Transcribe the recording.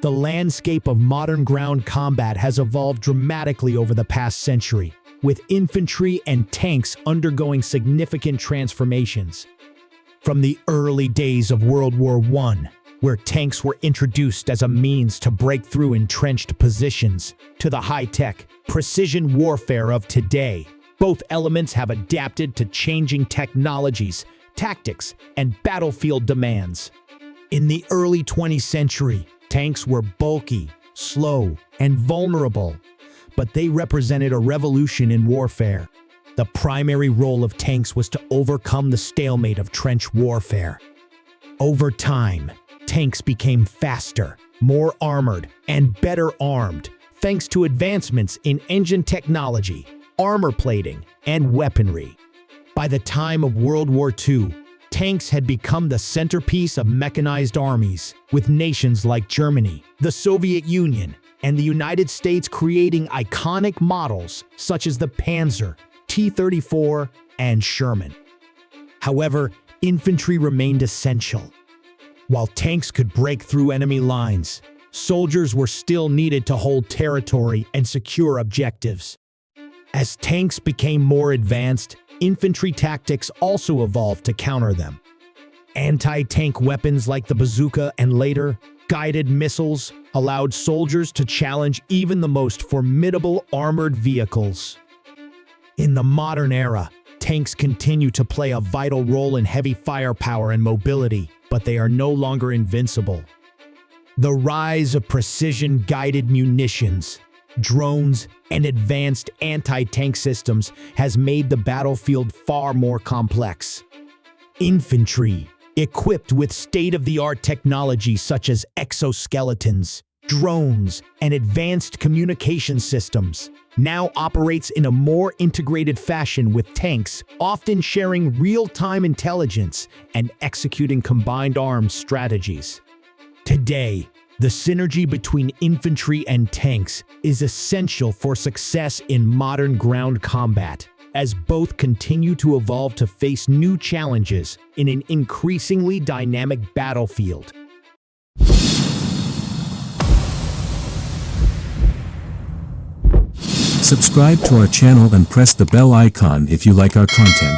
The landscape of modern ground combat has evolved dramatically over the past century, with infantry and tanks undergoing significant transformations. From the early days of World War I, where tanks were introduced as a means to break through entrenched positions, to the high-tech, precision warfare of today, both elements have adapted to changing technologies, tactics, and battlefield demands. In the early 20th century, tanks were bulky, slow, and vulnerable, but they represented a revolution in warfare. The primary role of tanks was to overcome the stalemate of trench warfare. Over time, tanks became faster, more armored, and better armed, thanks to advancements in engine technology, armor plating, and weaponry. By the time of World War II, tanks had become the centerpiece of mechanized armies, with nations like Germany, the Soviet Union, and the United States creating iconic models such as the Panzer, T-34, and Sherman. However, infantry remained essential. While tanks could break through enemy lines, soldiers were still needed to hold territory and secure objectives. As tanks became more advanced, infantry tactics also evolved to counter them. Anti-tank weapons like the bazooka and later, guided missiles allowed soldiers to challenge even the most formidable armored vehicles. In the modern era, tanks continue to play a vital role in heavy firepower and mobility, but they are no longer invincible. The rise of precision-guided munitions, drones, and advanced anti-tank systems has made the battlefield far more complex. Infantry, equipped with state-of-the-art technology such as exoskeletons, drones, and advanced communication systems, now operates in a more integrated fashion with tanks, often sharing real-time intelligence and executing combined arms strategies. Today, the synergy between infantry and tanks is essential for success in modern ground combat, as both continue to evolve to face new challenges in an increasingly dynamic battlefield. Subscribe to our channel and press the bell icon if you like our content.